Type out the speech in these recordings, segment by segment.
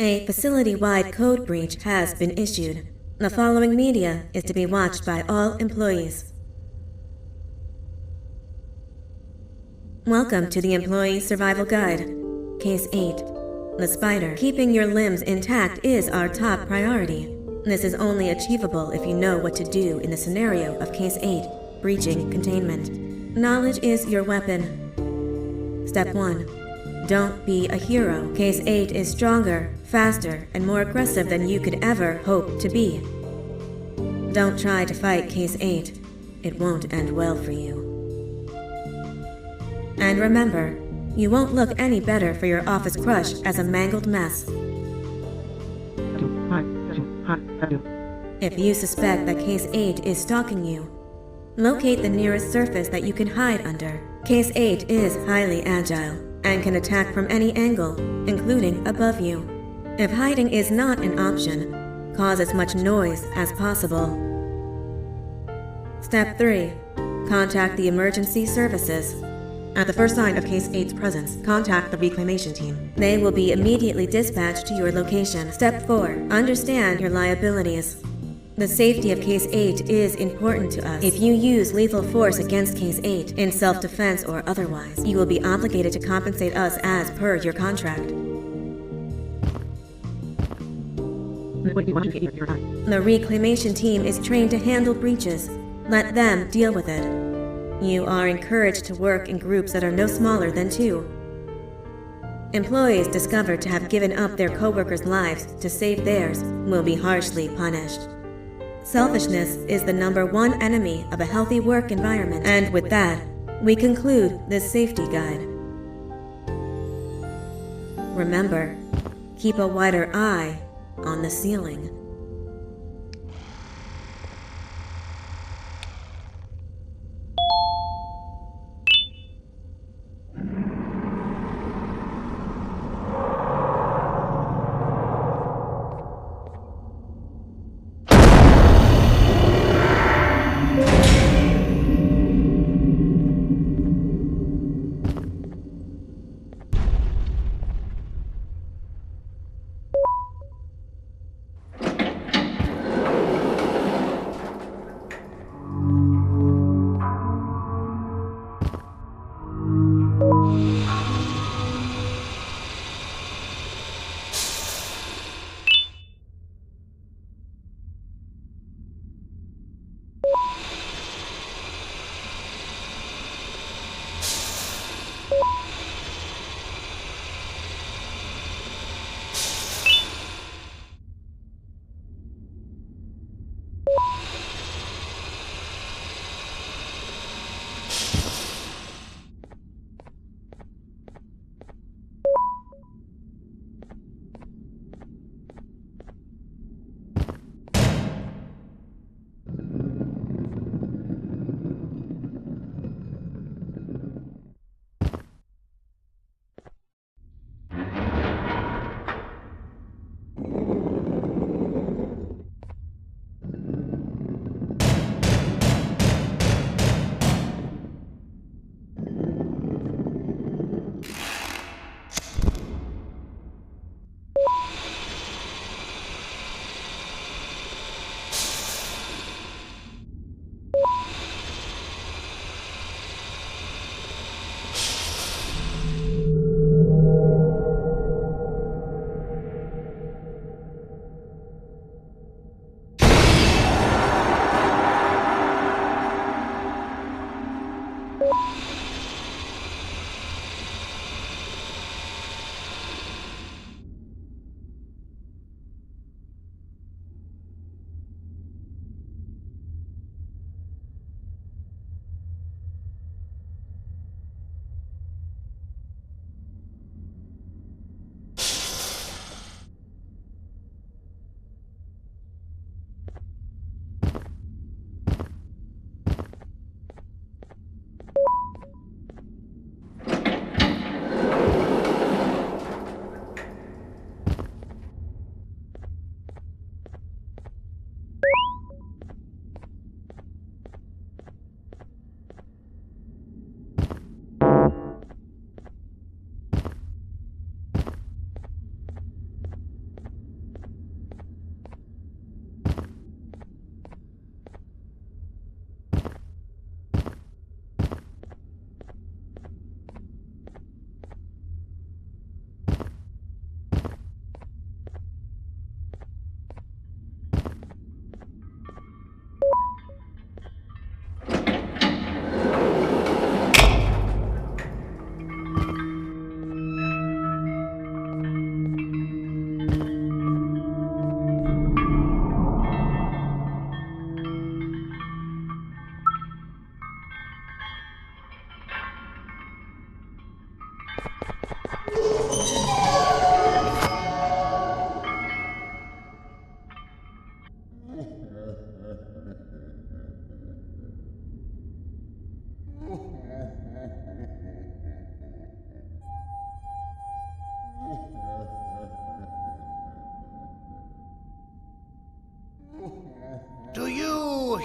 A facility-wide code breach has been issued. The following media is to be watched by all employees. Welcome to the Employee Survival Guide. Case 8. The spider. Keeping your limbs intact is our top priority. This is only achievable if you know what to do in the scenario of Case 8, breaching containment. Knowledge is your weapon. Step 1. Don't be a hero. Case 8 is stronger, faster, and more aggressive than you could ever hope to be. Don't try to fight Case 8. It won't end well for you. And remember, you won't look any better for your office crush as a mangled mess. If you suspect that Case 8 is stalking you, locate the nearest surface that you can hide under. Case 8 is highly agile and can attack from any angle, including above you. If hiding is not an option, cause as much noise as possible. Step 3. Contact the emergency services. At the first sign of Case 8's presence, contact the reclamation team. They will be immediately dispatched to your location. Step 4. Understand your liabilities. The safety of Case 8 is important to us. If you use lethal force against Case 8, in self-defense or otherwise, you will be obligated to compensate us as per your contract. The reclamation team is trained to handle breaches. Let them deal with it. You are encouraged to work in groups that are no smaller than 2. Employees discovered to have given up their co-workers' lives to save theirs will be harshly punished. Selfishness is the #1 enemy of a healthy work environment. And with that, we conclude this safety guide. Remember, keep a wider eye on the ceiling.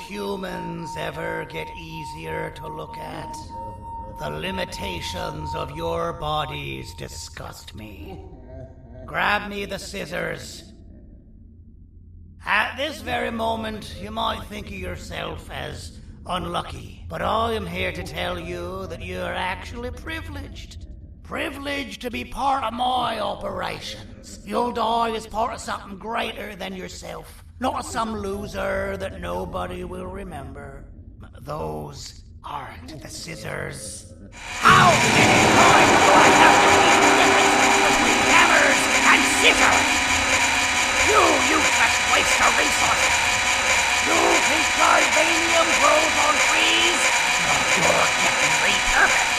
humans ever get easier to look at? The limitations of your bodies disgust me. Grab me the scissors. At this very moment, you might think of yourself as unlucky, but I am here to tell you that you're actually privileged. Privileged to be part of my operations. You'll die as part of something greater than yourself, not as some loser that nobody will remember. Those aren't the scissors. How many times do I have to teach the difference between hammers and scissors? You useless waste of resources! You think Gardanium grows on trees? You're getting repurposed!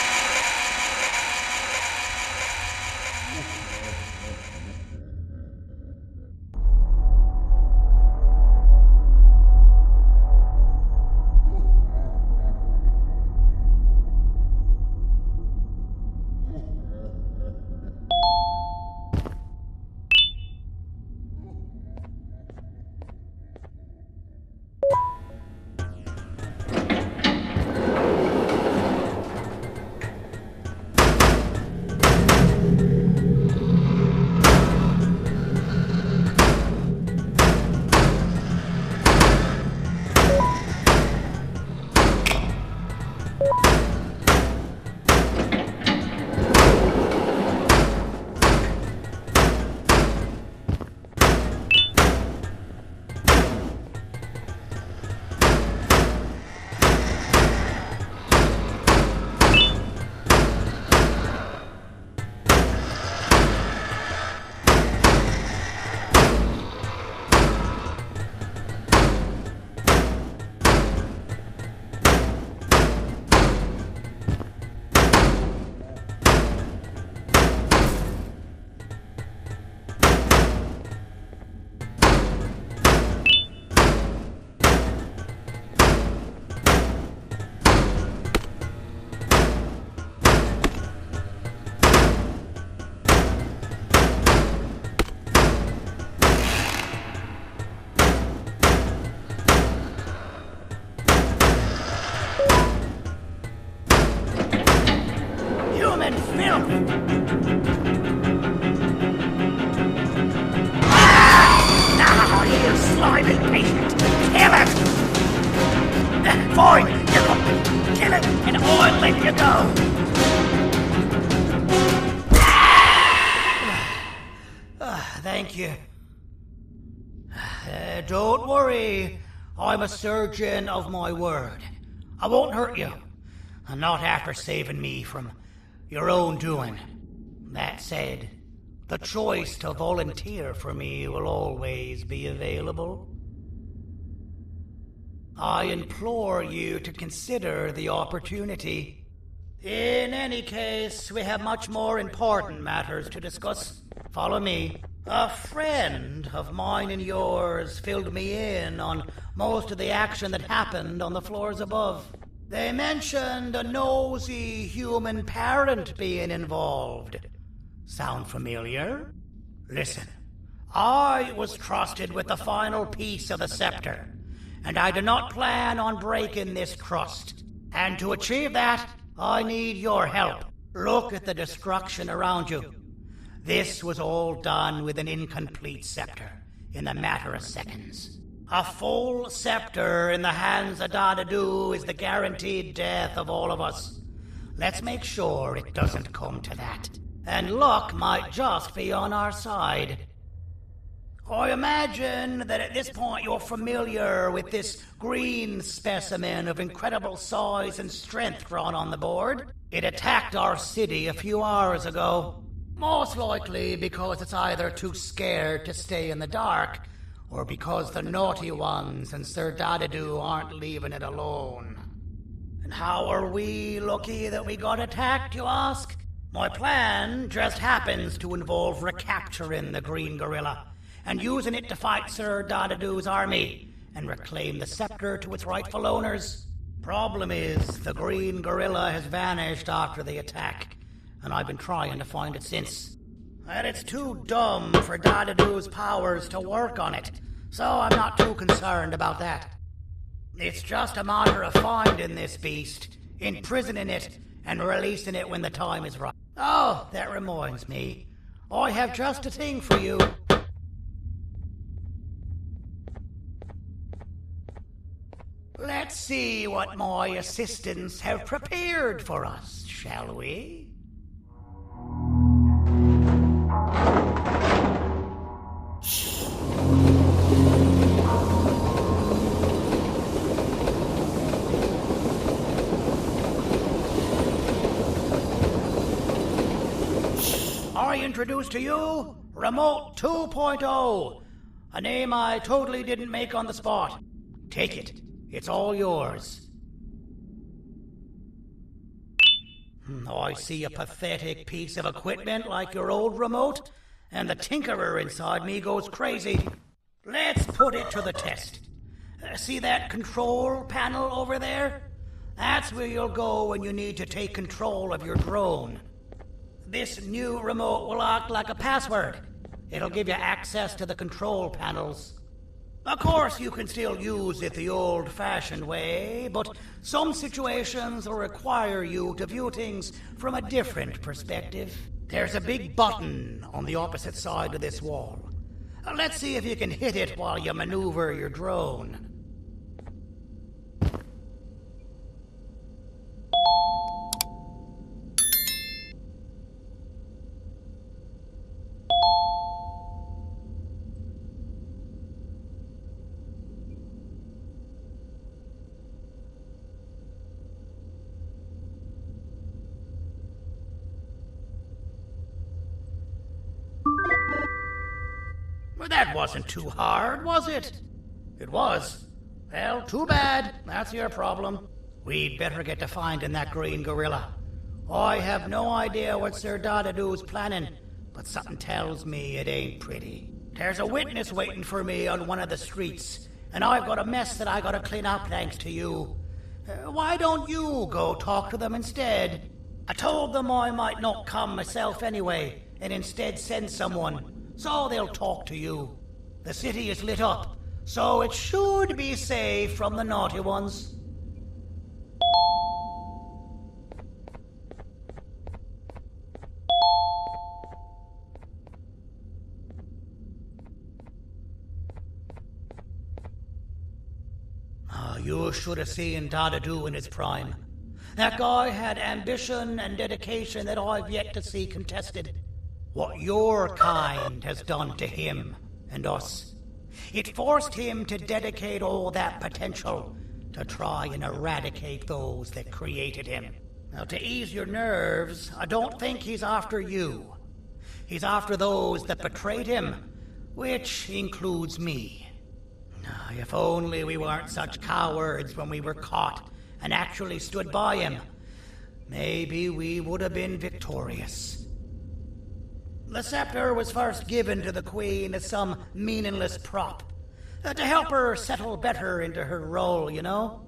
Fine, you got me. Kill it, and I'll let you go. Thank you. Don't worry. I'm a surgeon of my word. I won't hurt you. And not after saving me from your own doing. That said, the choice to volunteer for me will always be available. I implore you to consider the opportunity. In any case, we have much more important matters to discuss. Follow me. A friend of mine and yours filled me in on most of the action that happened on the floors above. They mentioned a nosy human parent being involved. Sound familiar? Listen, I was trusted with the final piece of the scepter, and I do not plan on breaking this trust. And to achieve that, I need your help. Look at the destruction around you. This was all done with an incomplete scepter in a matter of seconds. A full scepter in the hands of Dadadu is the guaranteed death of all of us. Let's make sure it doesn't come to that. And luck might just be on our side. I imagine that at this point you're familiar with this green specimen of incredible size and strength drawn on the board. It attacked our city a few hours ago. Most likely because it's either too scared to stay in the dark, or because the naughty ones and Sir Dadadu aren't leaving it alone. And how are we lucky that we got attacked, you ask? My plan just happens to involve recapturing the green gorilla and using it to fight Sir Dadadu's army and reclaim the scepter to its rightful owners. Problem is, the green gorilla has vanished after the attack, and I've been trying to find it since. And it's too dumb for Dadadu's powers to work on it, so I'm not too concerned about that. It's just a matter of finding this beast, imprisoning it, and releasing it when the time is right. Oh, that reminds me. I have just a thing for you. Let's see what my assistants have prepared for us, shall we? I introduce to you Remote 2.0, a name I totally didn't make on the spot. Take it. It's all yours. I see a pathetic piece of equipment like your old remote, and the tinkerer inside me goes crazy. Let's put it to the test. See that control panel over there? That's where you'll go when you need to take control of your drone. This new remote will act like a password. It'll give you access to the control panels. Of course, you can still use it the old-fashioned way, but some situations will require you to view things from a different perspective. There's a big button on the opposite side of this wall. Let's see if you can hit it while you maneuver your drone. Well, that wasn't too hard, was it? It was. Well, too bad. That's your problem. We'd better get to finding that green gorilla. I have no idea what Sir Dadadoo's planning, but something tells me it ain't pretty. There's a witness waiting for me on one of the streets, and I've got a mess that I gotta clean up thanks to you. Why don't you go talk to them instead? I told them I might not come myself anyway, and instead send someone. So they'll talk to you. The city is lit up, so it should be safe from the naughty ones. You should have seen Dadadoo in his prime. That guy had ambition and dedication that I've yet to see contested. What your kind has done to him and us. It forced him to dedicate all that potential to try and eradicate those that created him. Now, to ease your nerves, I don't think he's after you. He's after those that betrayed him, which includes me. If only we weren't such cowards when we were caught and actually stood by him, maybe we would have been victorious. The scepter was first given to the Queen as some meaningless prop, to help her settle better into her role, you know?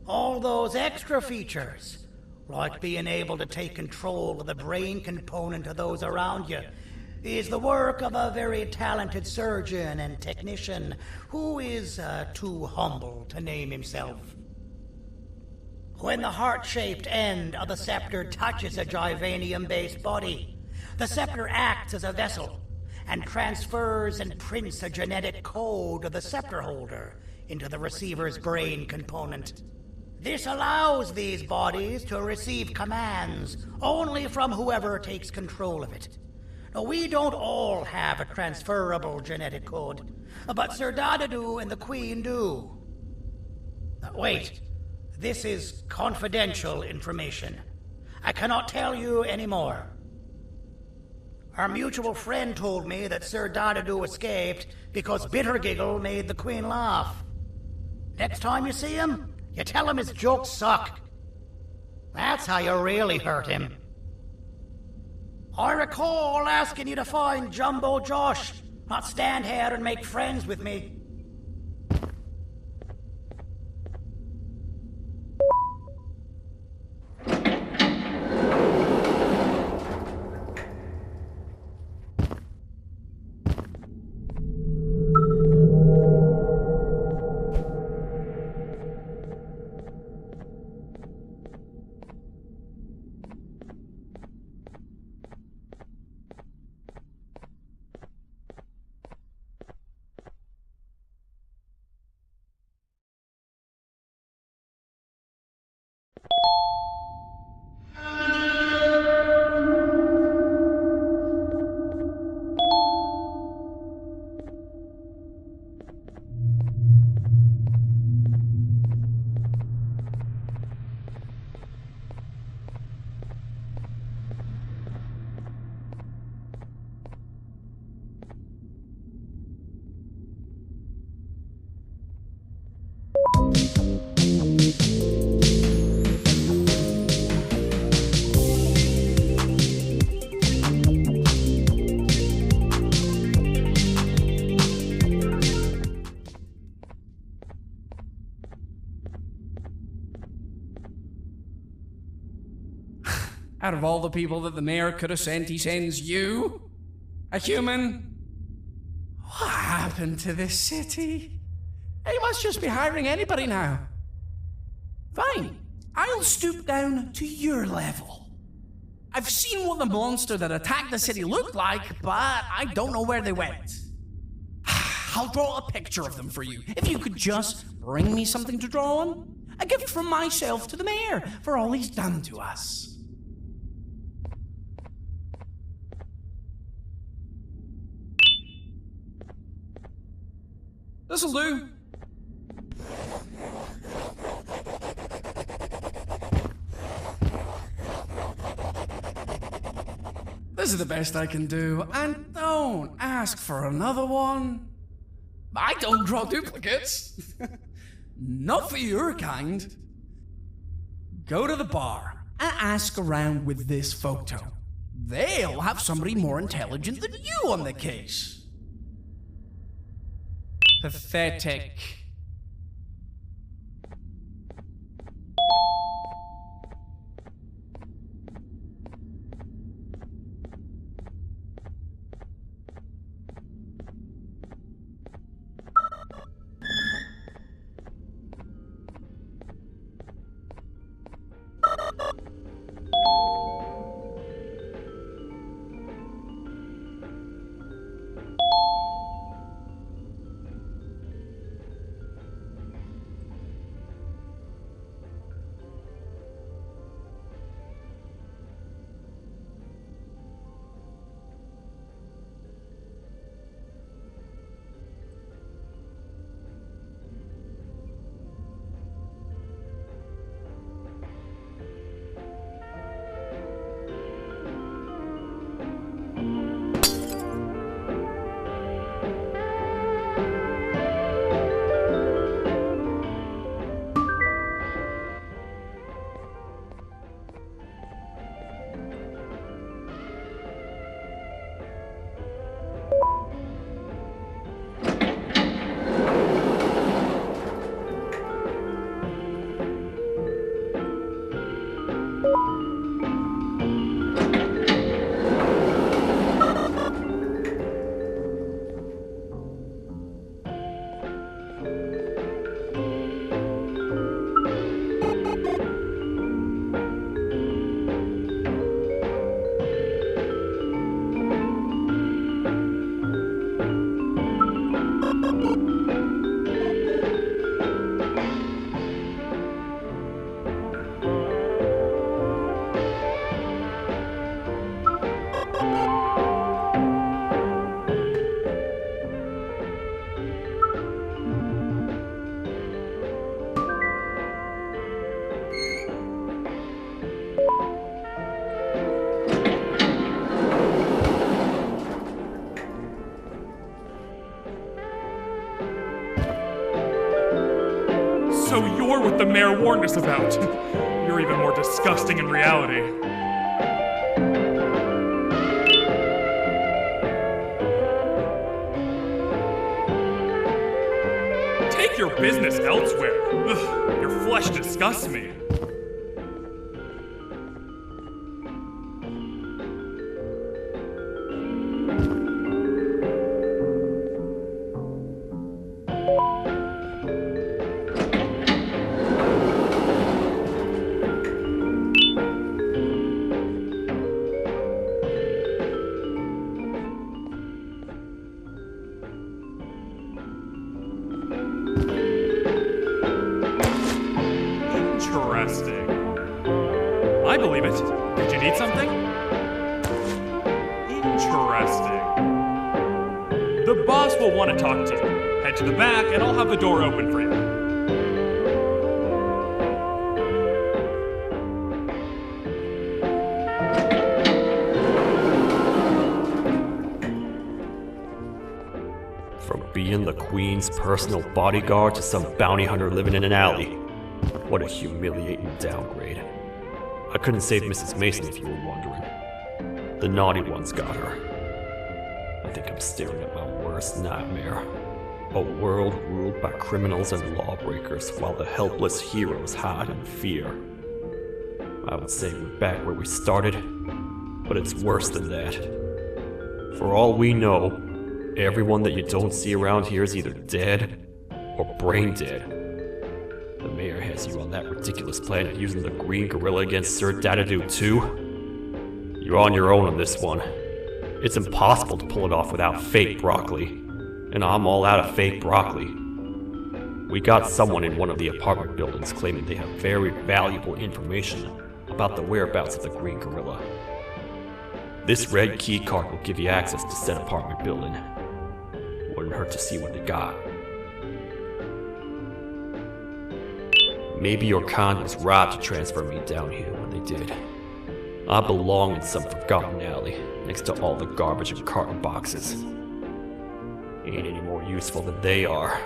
All those extra features, like being able to take control of the brain component of those around you, is the work of a very talented surgeon and technician who is too humble to name himself. When the heart-shaped end of the scepter touches a Givanium-based body, the scepter acts as a vessel and transfers and prints a genetic code of the scepter holder into the receiver's brain component. This allows these bodies to receive commands only from whoever takes control of it. Now, we don't all have a transferable genetic code, but Sir Dadadoo and the Queen do. Wait, this is confidential information. I cannot tell you any more. Our mutual friend told me that Sir Dadadoo escaped because Bittergiggle made the Queen laugh. Next time you see him, you tell him his jokes suck. That's how you really hurt him. I recall asking you to find Jumbo Josh, not stand here and make friends with me. Out of all the people that the mayor could have sent, he sends you? A human? What happened to this city? He must just be hiring anybody now. Fine, I'll stoop down to your level. I've seen what the monster that attacked the city looked like, but I don't know where they went. I'll draw a picture of them for you, if you could just bring me something to draw on. A gift from myself to the mayor for all he's done to us. This'll do. This is the best I can do, and don't ask for another one. I don't draw duplicates. Not for your kind. Go to the bar and ask around with this photo. They'll have somebody more intelligent than you on the case. Pathetic. So you're what the mayor warned us about. You're even more disgusting in reality. Take your business elsewhere. Ugh, your flesh disgusts me. Interesting. I believe it. Did you need something? Interesting. The boss will want to talk to you. Head to the back and I'll have the door open for you. From being the Queen's personal bodyguard to some bounty hunter living in an alley. What a humiliating downgrade. I couldn't save Mrs. Mason if you were wondering. The naughty ones got her. I think I'm staring at my worst nightmare. A world ruled by criminals and lawbreakers while the helpless heroes hide in fear. I would say we're back where we started, but it's worse than that. For all we know, everyone that you don't see around here is either dead or brain dead. The mayor has you on that ridiculous plan of using the green gorilla against Sir Dadadoo too. You're on your own on this one. It's impossible to pull it off without fake broccoli, and I'm all out of fake broccoli. We got someone in one of the apartment buildings claiming they have very valuable information about the whereabouts of the green gorilla. This red key card will give you access to said apartment building. Wouldn't hurt to see what they got. Maybe your con was robbed to transfer me down here when they did. I belong in some forgotten alley, next to all the garbage and carton boxes. Ain't any more useful than they are.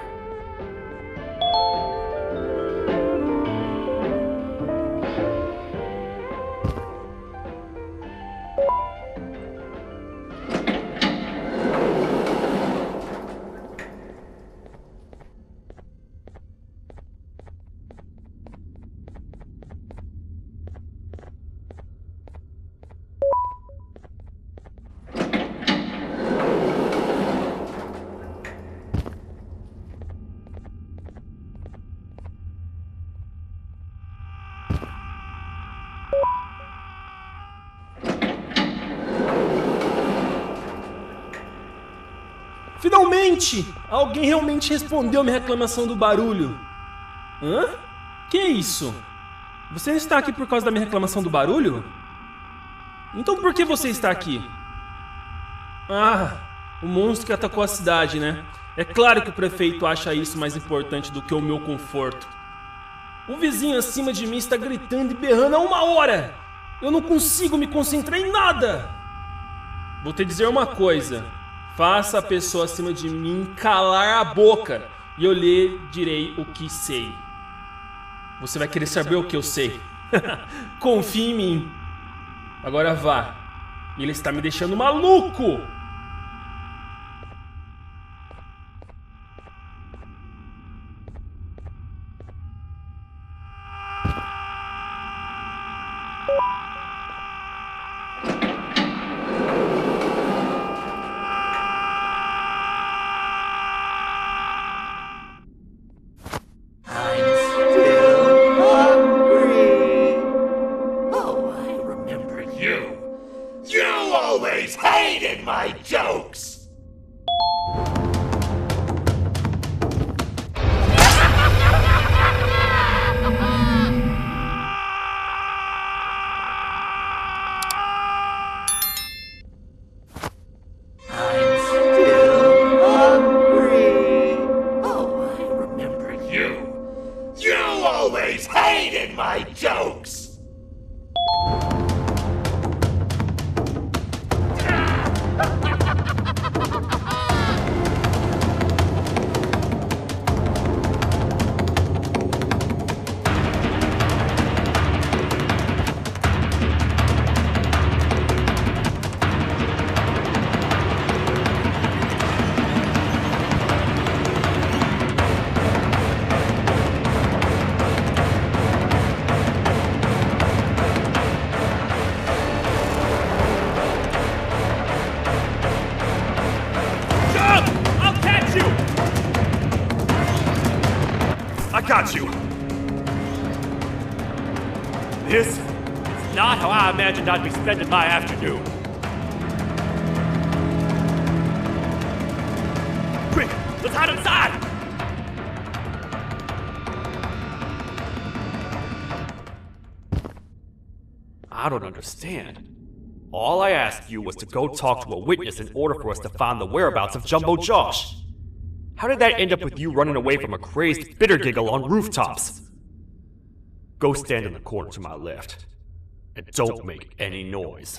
Finalmente! Alguém realmente respondeu minha reclamação do barulho. Hã? Que é isso? Você não está aqui por causa da minha reclamação do barulho? Então por que você está aqui? Ah, o monstro que atacou a cidade, né? É claro que o prefeito acha isso mais importante do que o meu conforto. O vizinho acima de mim está gritando e berrando há 1 hora! Eu não consigo me concentrar em nada! Vou te dizer uma coisa. Faça a pessoa acima de mim calar a boca e eu lhe direi o que sei. Você vai querer saber o que eu sei. Confie em mim. Agora vá. Ele está me deixando maluco. Got you! This is not how I imagined I'd be spending my afternoon. Quick, let's hide inside! I don't understand. All I asked you was to go talk to a witness in order for us to find the whereabouts of Jumbo Josh. How did that end up with you running away from a crazed bitter giggle on rooftops? Go stand in the corner to my left, and don't make any noise.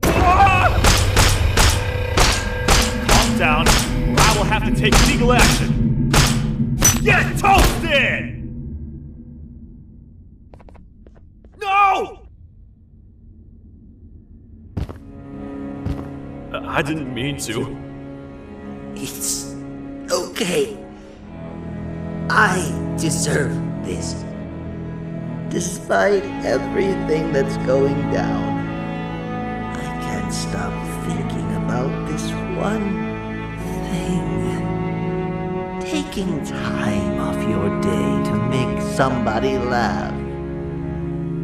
Calm down, or I will have to take legal action. Get toasted! No! I didn't mean to. It's okay. I deserve this. Despite everything that's going down, I can't stop thinking about this one thing. Taking time off your day to make somebody laugh.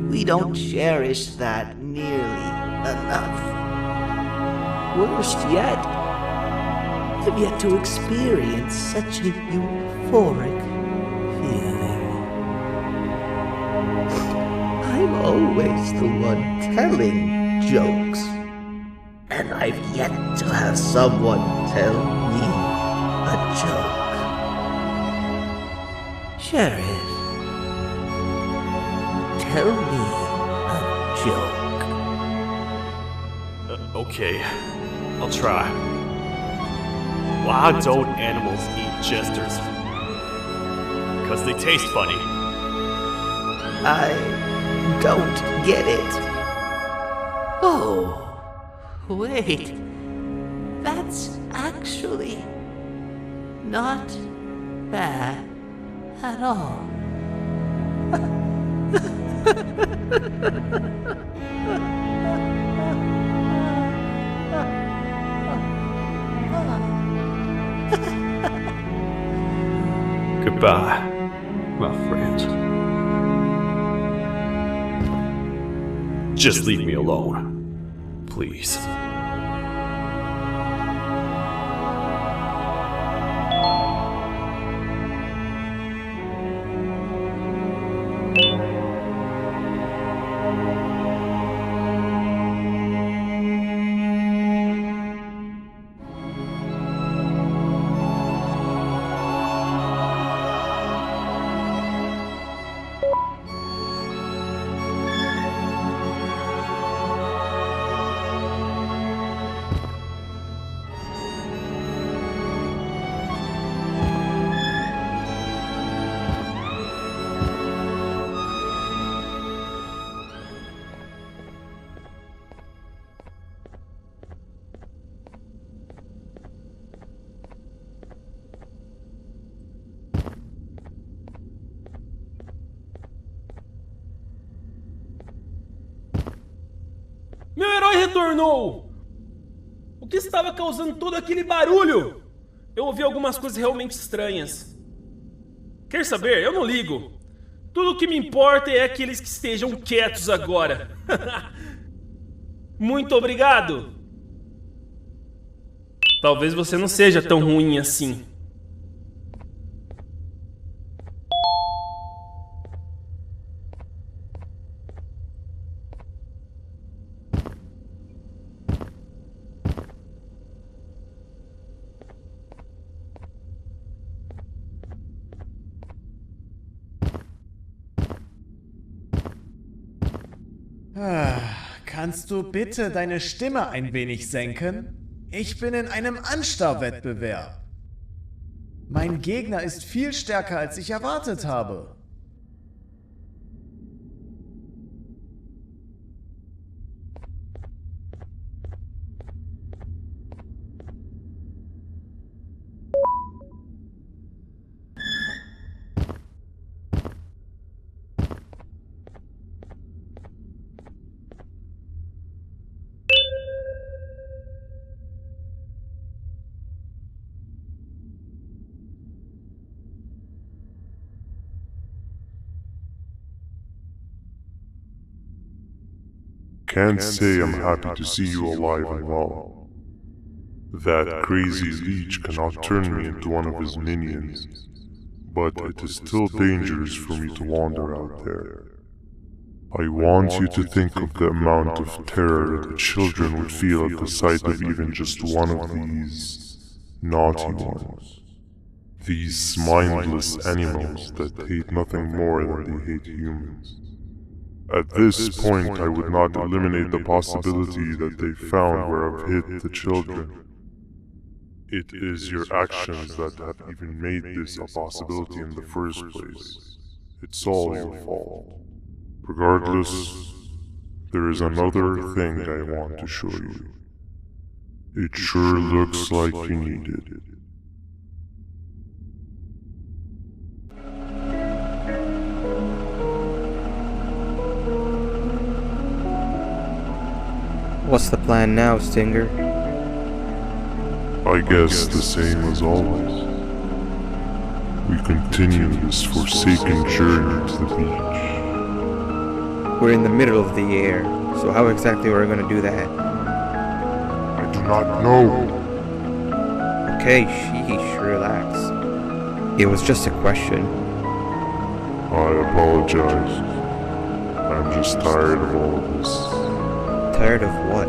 We don't cherish that nearly enough. Worst yet, I've yet to experience such a euphoric feeling. I'm always the one telling jokes, and I've yet to have someone tell me a joke. Sheriff, tell me a joke. Okay, I'll try. Why don't animals eat jesters? Because they taste funny. I don't get it. Oh, wait. That's actually not bad at all. Goodbye, my friend. Just leave me alone, please. Meu herói retornou! O que estava causando todo aquele barulho? Eu ouvi algumas coisas realmente estranhas. Quer saber? Eu não ligo. Tudo o que me importa é aqueles que estejam quietos agora. Muito obrigado! Talvez você não seja tão ruim assim. Kannst du bitte deine Stimme ein wenig senken? Ich bin in einem Anstarrwettbewerb. Mein Gegner ist viel stärker, als ich erwartet habe. Can't say I'm happy to see you alive and well. That crazy leech cannot turn me into one of his minions, but it is still dangerous for me to wander out there. I want you to think of the amount of terror that the children would feel at the sight of even just one of these naughty ones. These mindless animals that hate nothing more than they hate humans. At this point, I would not eliminate the possibility that they found where I've hid the children. It is your actions that have even made this a possibility in the first place. It's all your fault. Regardless, there is another thing I want to show you. It sure looks like you need it. What's the plan now, Stinger? I guess the same as always. We continue this forsaken journey to the beach. We're in the middle of the air, so how exactly are we going to do that? I do not know. Okay, sheesh, relax. It was just a question. I apologize. I'm just tired of all of this. Tired of what?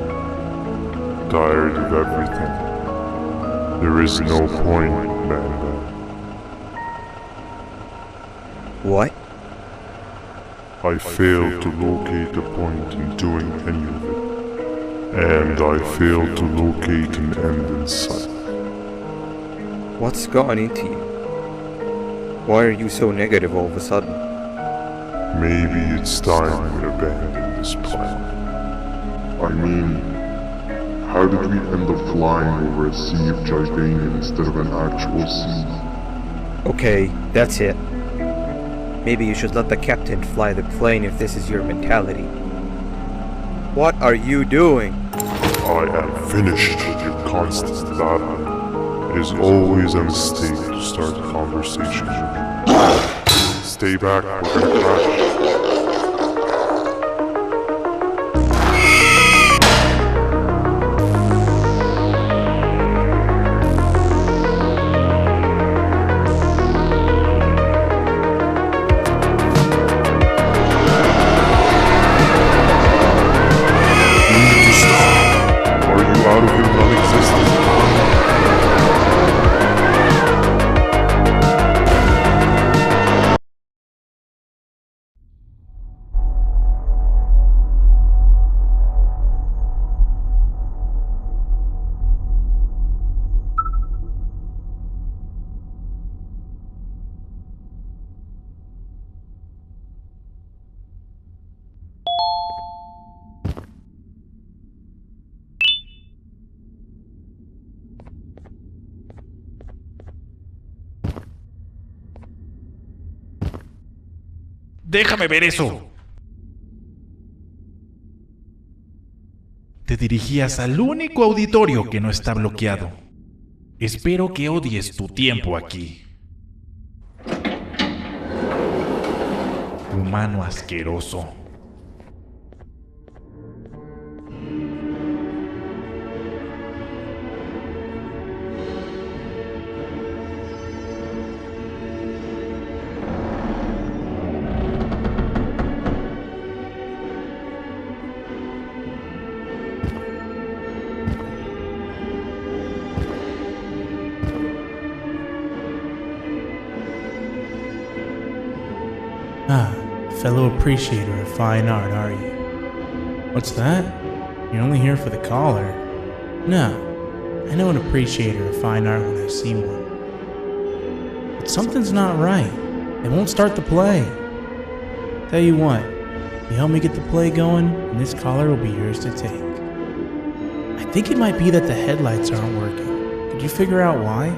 Tired of everything. There is no point, banban. What? I failed to locate a point in doing any of it. And I failed to locate an end in sight. What's gotten into you? Why are you so negative all of a sudden? Maybe it's time we abandon this plan. I mean, how did we end up flying over a sea of Jibania instead of an actual sea? Okay, that's it. Maybe you should let the captain fly the plane if this is your mentality. What are you doing? I am finished with your constant babbling. It is always a mistake to start a conversation. Stay back, we're gonna crash. Déjame ver eso. Te dirigías al único auditorio que no está bloqueado. Espero que odies tu tiempo aquí. Humano asqueroso. Ah, fellow appreciator of fine art, are you? What's that? You're only here for the collar? No, I know an appreciator of fine art when I see one. But something's not right. They won't start the play. Tell you what, you help me get the play going, and this collar will be yours to take. I think it might be that the headlights aren't working. Could you figure out why?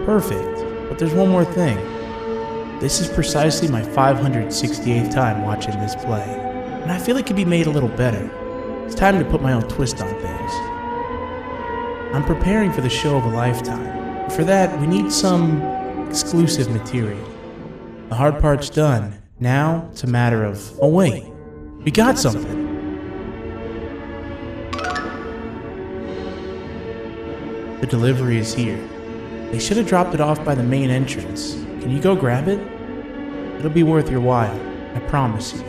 Perfect. But there's one more thing. This is precisely my 568th time watching this play, and I feel it could be made a little better. It's time to put my own twist on things. I'm preparing for the show of a lifetime. For that, we need some exclusive material. The hard part's done. Now, it's a matter of... Oh wait, we got something. The delivery is here. They should have dropped it off by the main entrance. Can you go grab it? It'll be worth your while, I promise you.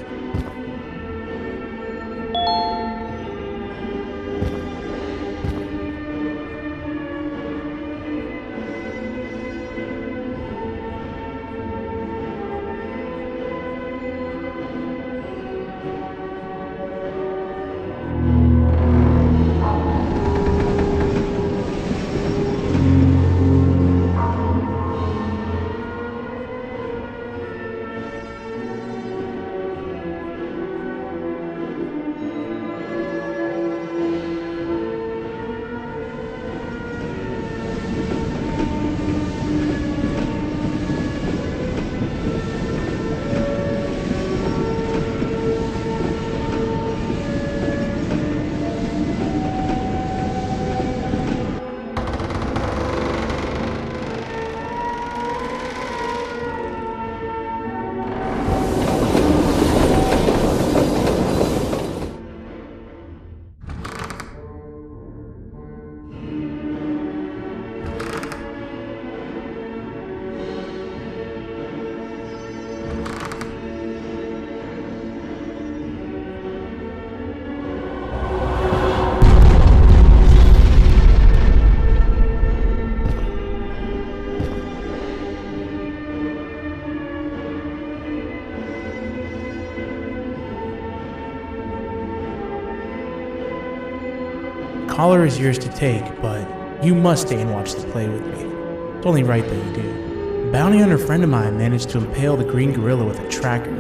Collar is yours to take, but you must stay and watch the play with me. It's only right that you do. A bounty hunter friend of mine managed to impale the green gorilla with a tracker.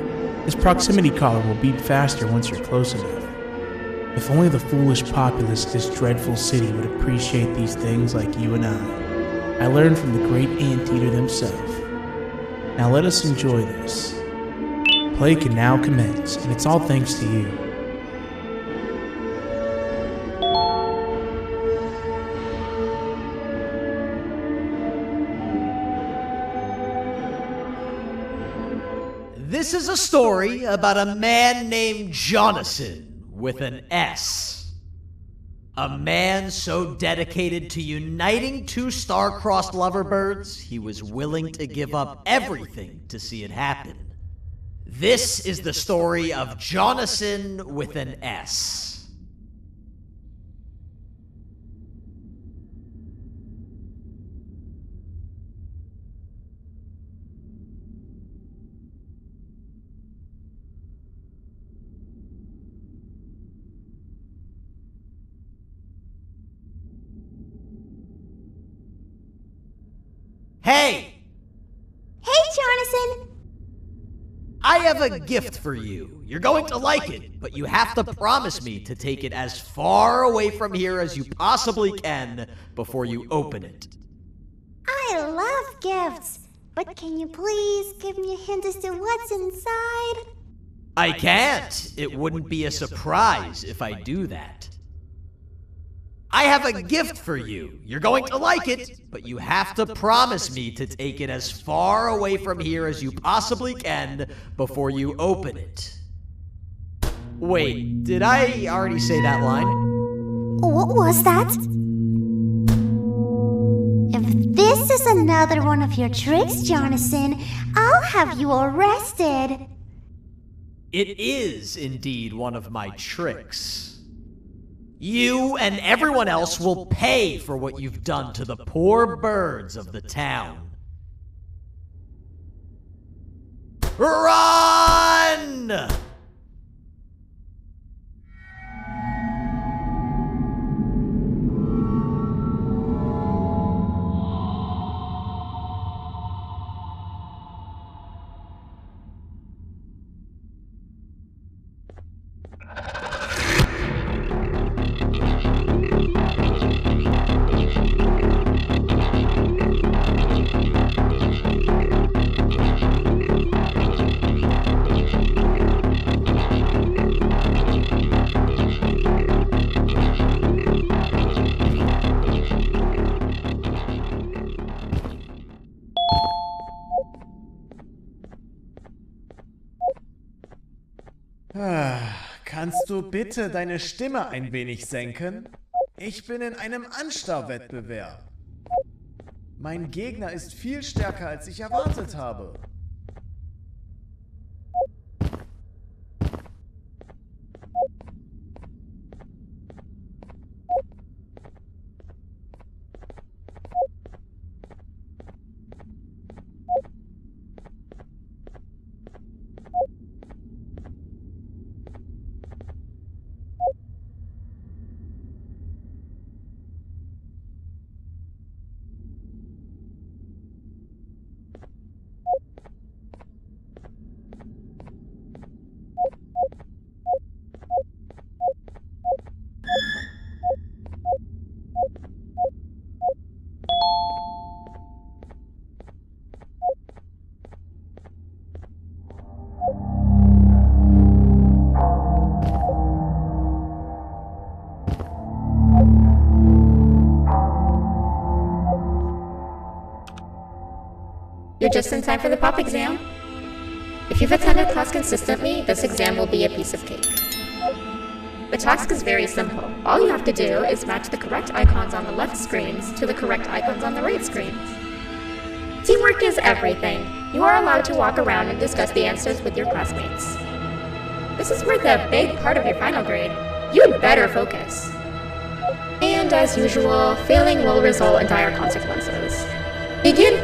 This proximity collar will beep faster once you're close enough. If only the foolish populace of this dreadful city would appreciate these things like you and I. I learned from the great anteater themselves. Now let us enjoy this. Play can now commence, and it's all thanks to you. This is a story about a man named Jonathan with an S. A man so dedicated to uniting two star-crossed loverbirds, he was willing to give up everything to see it happen. This is the story of Jonathan with an S. Hey! Hey, Jonathan! I have a gift for you. You're going to like it, but you have to promise me to take it as far away from here as you possibly can before you open it. I love gifts, but can you please give me a hint as to what's inside? I can't. It wouldn't be a surprise if I do that. I have a gift for you. You're going to like it, but you have to promise me to take it as far away from here as you possibly can before you open it. Wait, did I already say that line? What was that? If this is another one of your tricks, Jonathan, I'll have you arrested. It is indeed one of my tricks. You and everyone else will pay for what you've done to the poor birds of the town. Run! Kannst du bitte deine Stimme ein wenig senken? Ich bin in einem Anstarrwettbewerb. Mein Gegner ist viel stärker, als ich erwartet habe. You're just in time for the pop exam. If you've attended class consistently, this exam will be a piece of cake. The task is very simple. All you have to do is match the correct icons on the left screens to the correct icons on the right screens. Teamwork is everything. You are allowed to walk around and discuss the answers with your classmates. This is worth a big part of your final grade. You'd better focus. And as usual, failing will result in dire consequences. Begin!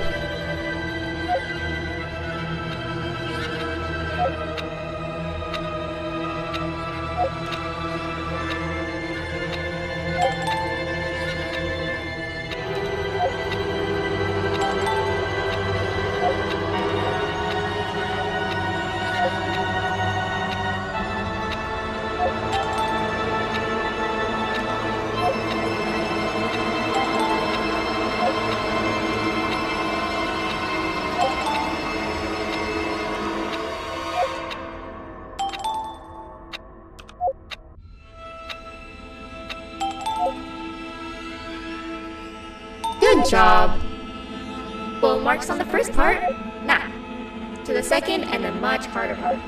Good job. Full marks on the first part? Now, to the second and the much harder part.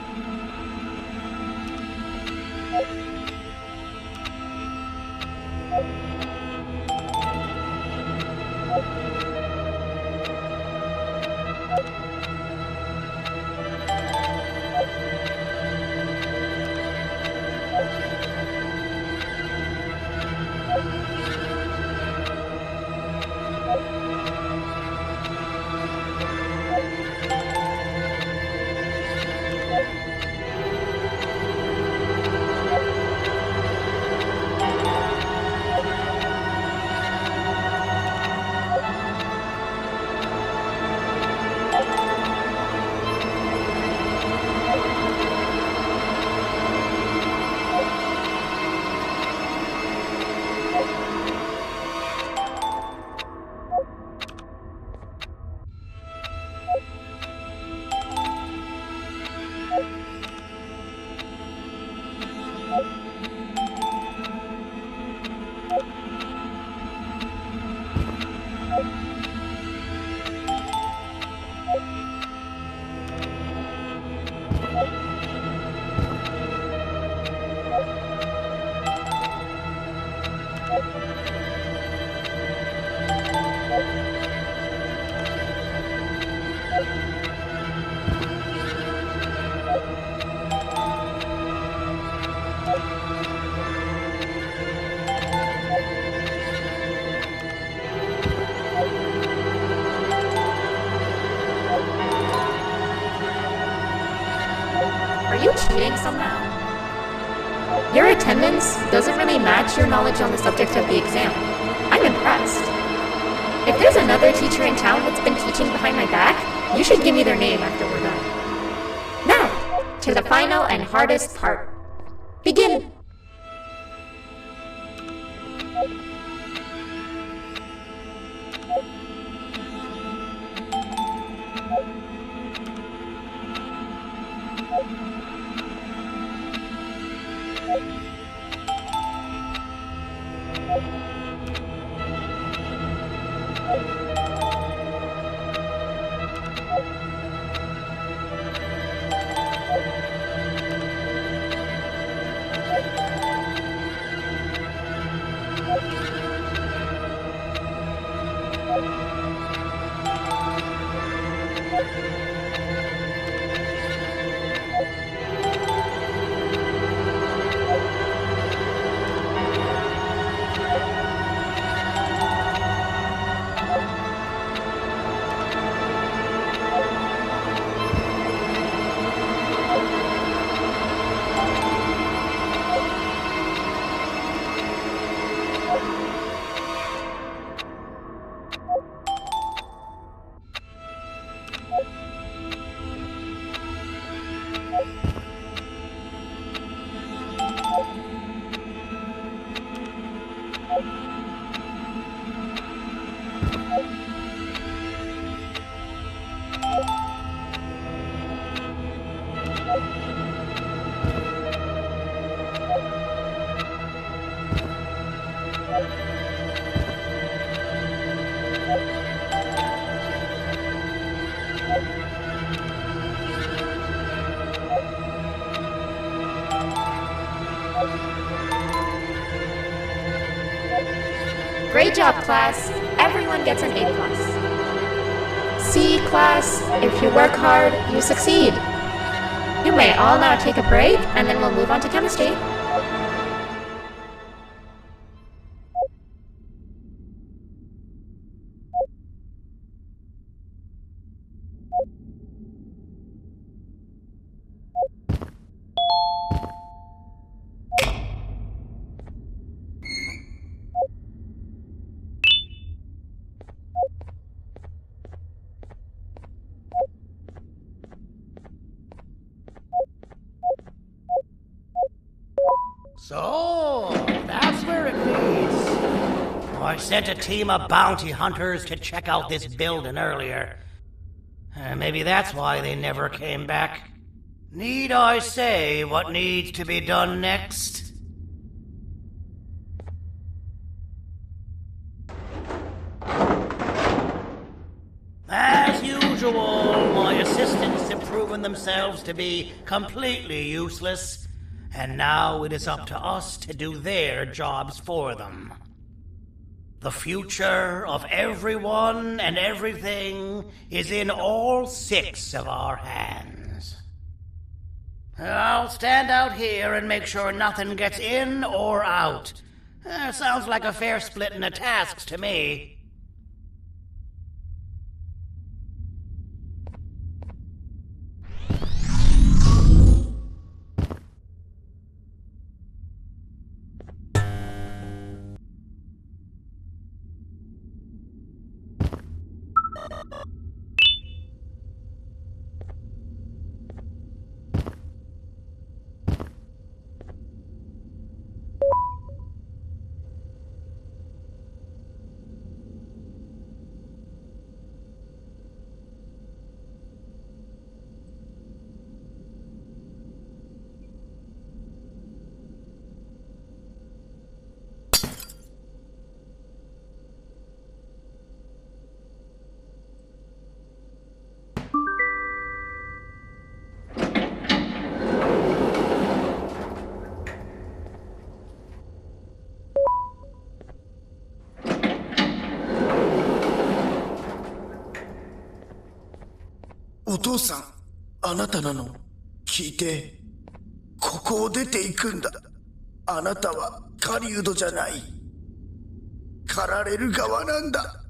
Are you cheating somehow? Your attendance doesn't really match your knowledge on the subject of the exam. I'm impressed. If there's another teacher in town that's been teaching behind my back, you should give me their name after we're done. Now, to the final and hardest part. Begin! Great job, class. Everyone gets an A+. See, class, if you work hard, you succeed. You may all now take a break, and then we'll move on to chemistry. So, that's where it leads. I sent a team of bounty hunters to check out this building earlier. Maybe that's why they never came back. Need I say what needs to be done next? As usual, my assistants have proven themselves to be completely useless. And now it is up to us to do their jobs for them. The future of everyone and everything is in all 6 of our hands. I'll stand out here and make sure nothing gets in or out. Sounds like a fair splitting of tasks to me. Otou-san, あなたなの聞いて、ここを出ていくんだ。あなたは狩人じゃない。狩られる側なんだ。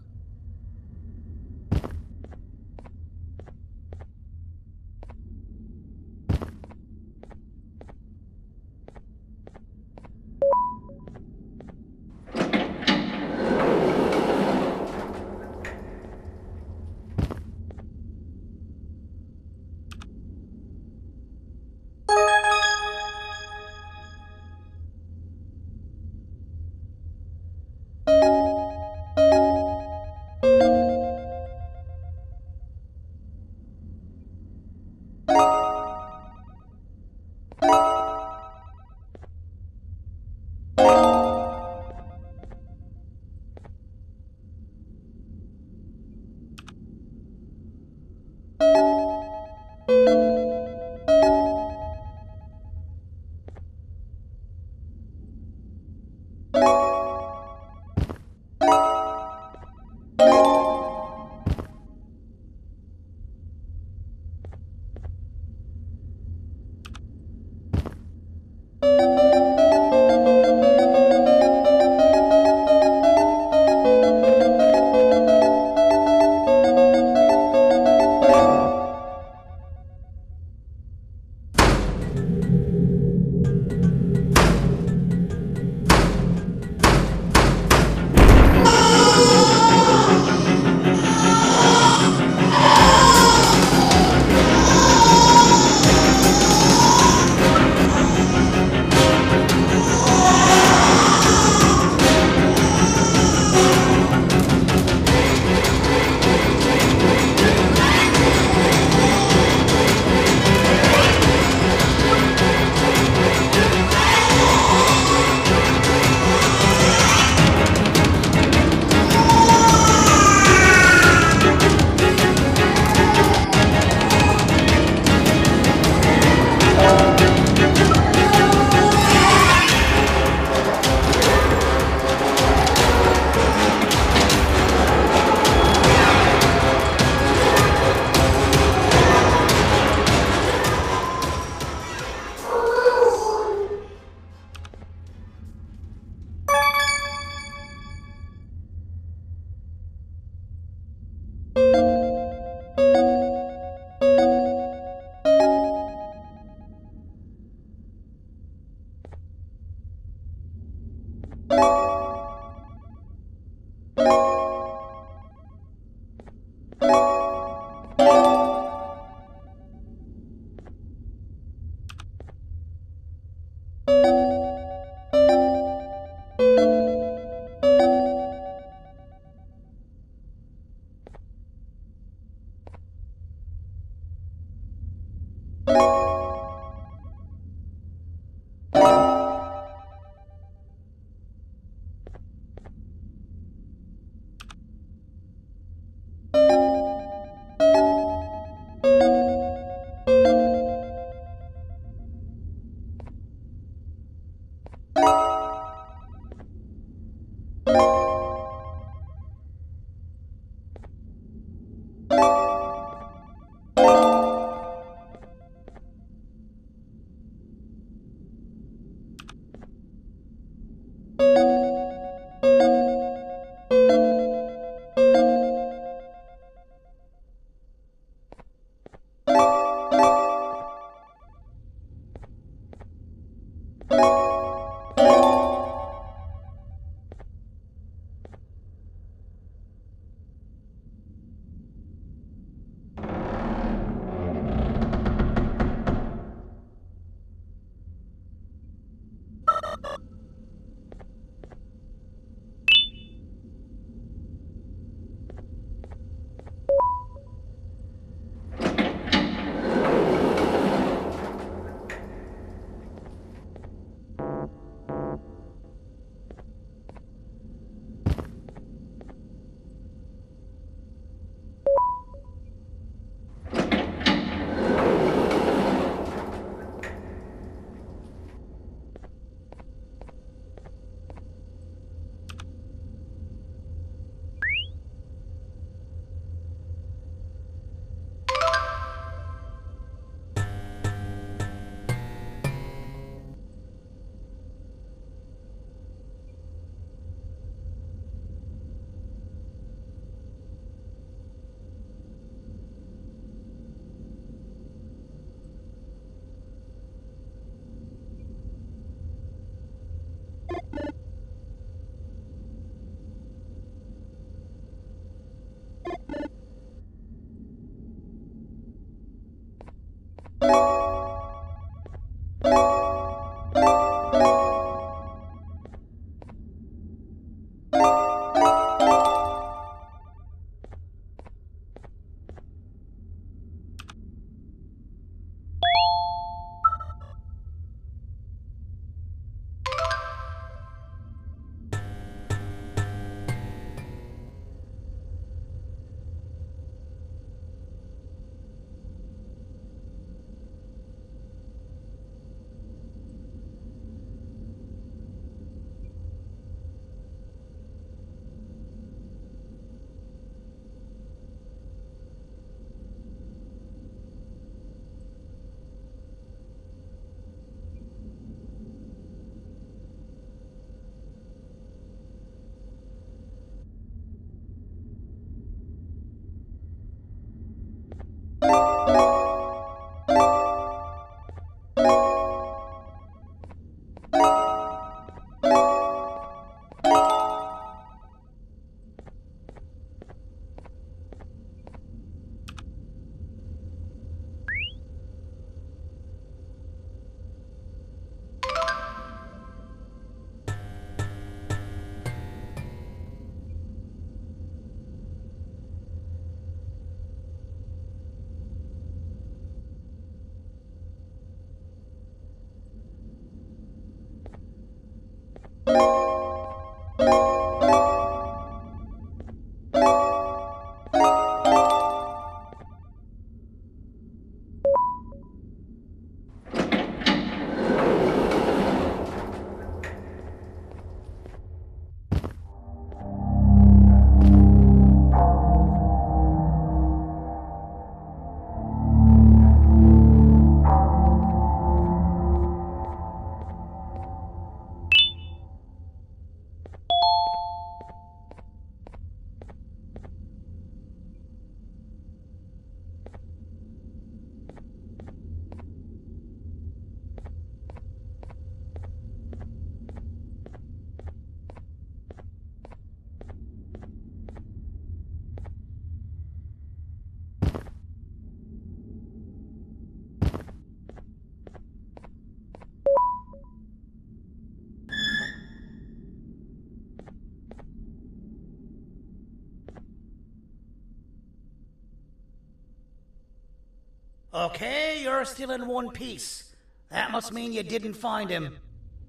Okay, you're still in one piece. That must mean you didn't find him.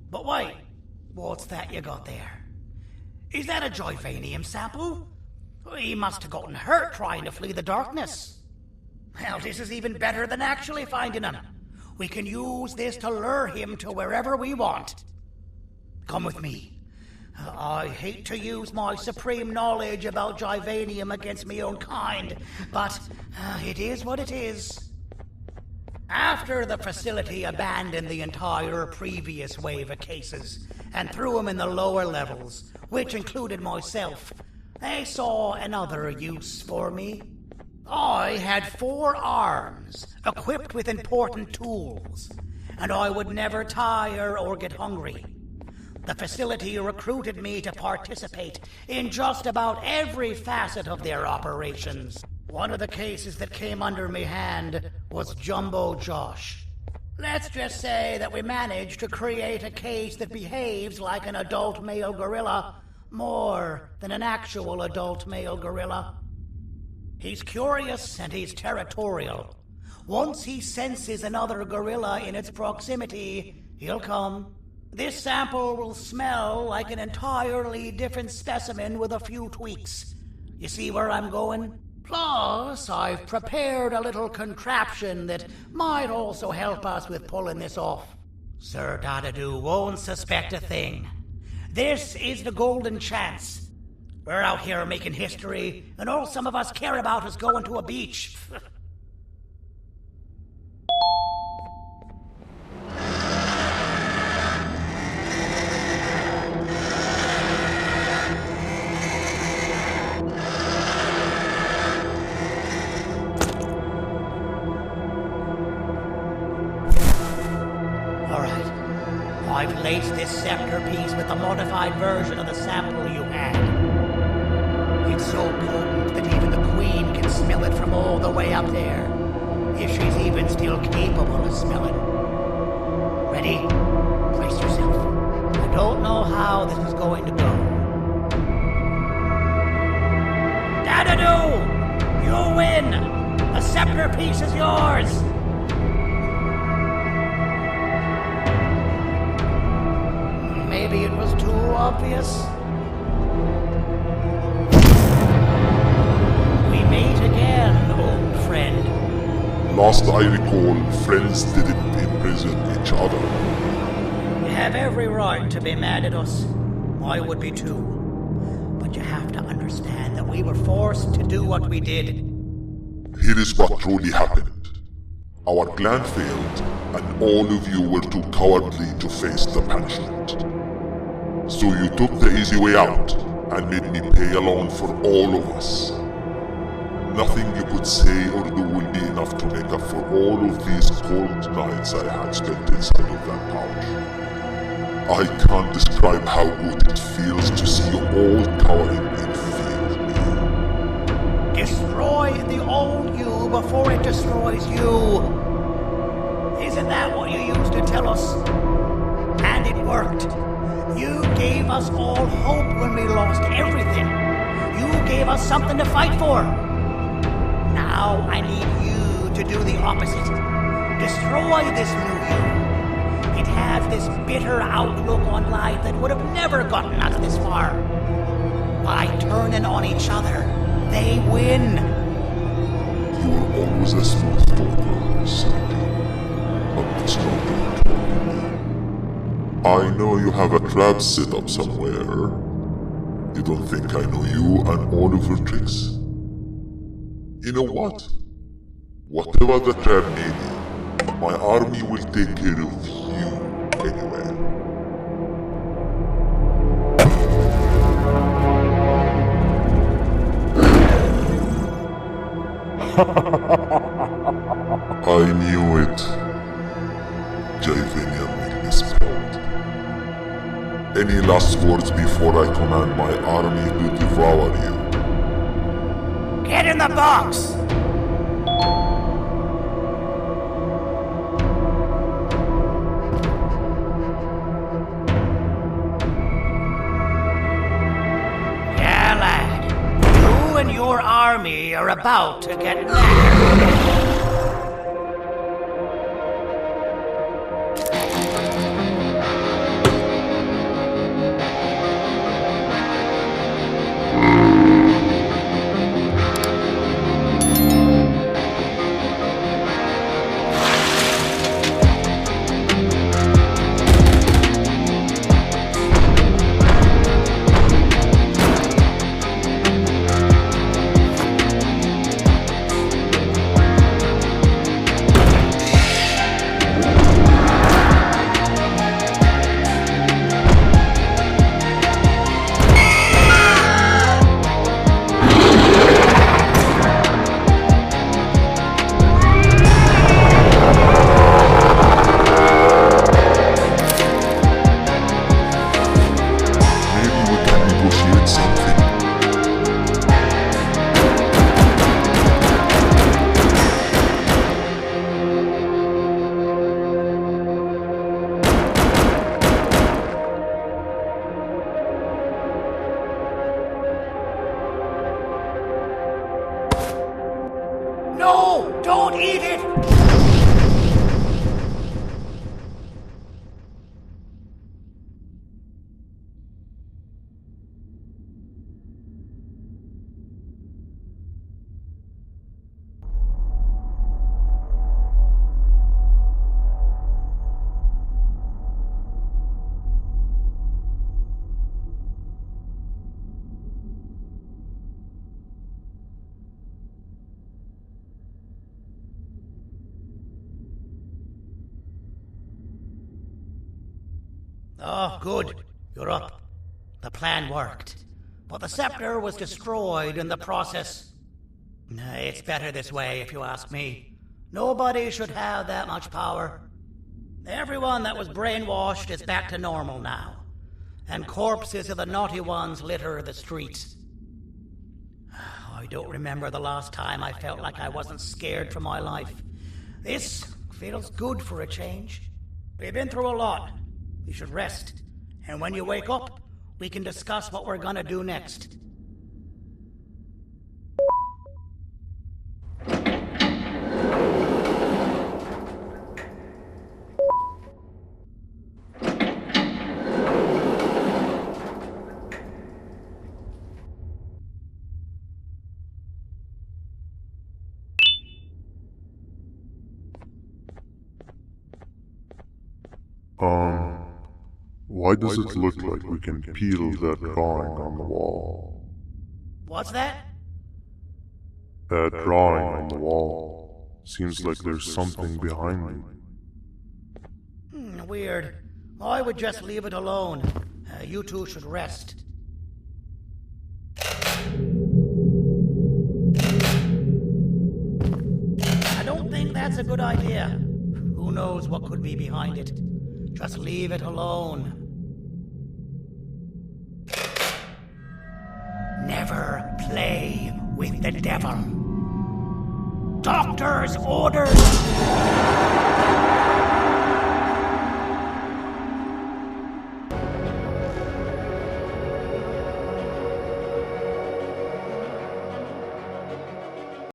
But wait, what's that you got there? Is that a Joyvanium sample? He must have gotten hurt trying to flee the darkness. Well, this is even better than actually finding him. We can use this to lure him to wherever we want. Come with me. I hate to use my supreme knowledge about Joyvanium against my own kind, but it is what it is. After the facility abandoned the entire previous wave of cases and threw them in the lower levels, which included myself, they saw another use for me. I had 4 arms, equipped with important tools, and I would never tire or get hungry. The facility recruited me to participate in just about every facet of their operations. One of the cases that came under me hand was Jumbo Josh. Let's just say that we managed to create a case that behaves like an adult male gorilla, more than an actual adult male gorilla. He's curious and he's territorial. Once he senses another gorilla in its proximity, he'll come. This sample will smell like an entirely different specimen with a few tweaks. You see where I'm going? Plus, I've prepared a little contraption that might also help us with pulling this off. Sir Dadadoo won't suspect a thing. This is the golden chance. We're out here making history, and all some of us care about is going to a beach. I've laced this scepter piece with the modified version of the sample you had. It's so potent that even the Queen can smell it from all the way up there, if she's even still capable of smelling. Ready? Brace yourself. I don't know how this is going to go. Dadadoo! You win! The scepter piece is yours! Maybe it was too obvious. We meet again, old friend. Last I recall, friends didn't imprison each other. You have every right to be mad at us. I would be too. But you have to understand that we were forced to do what we did. Here is what truly happened. Our clan failed, and all of you were too cowardly to face the punishment. So you took the easy way out, and made me pay alone for all of us. Nothing you could say or do will be enough to make up for all of these cold nights I had spent inside of that pouch. I can't describe how good it feels to see you all cowering in fear of me. Destroy the old you before it destroys you. Isn't that what you used to tell us? And it worked. You gave us all hope when we lost everything. You gave us something to fight for. Now I need you to do the opposite. Destroy this new you. It has this bitter outlook on life that would have never gotten us this far. By turning on each other, they win. You were always a smooth talker, Sandy. But it's not good talking. I know you have a trap set up somewhere. You don't think I know you and all of your tricks? You know what? Whatever the trap may be, my army will take care of you anyway. I knew it. Joyvanium made me spelled. Any last words before I command my army to devour you? Get in the box! Yeah, lad. You and your army are about to get mad. Oh, good. You're up. The plan worked. But the scepter was destroyed in the process. It's better this way, if you ask me. Nobody should have that much power. Everyone that was brainwashed is back to normal now. And corpses of the naughty ones litter the streets. I don't remember the last time I felt like I wasn't scared for my life. This feels good for a change. We've been through a lot. You should rest. And when you wake up, we can discuss what we're gonna do next. Why does it look like we can peel that drawing on the wall? What's that? That drawing on the wall. Seems like there's something behind it. Weird. I would just leave it alone. You two should rest. I don't think that's a good idea. Who knows what could be behind it? Just leave it alone. Never play with the devil. Doctor's orders!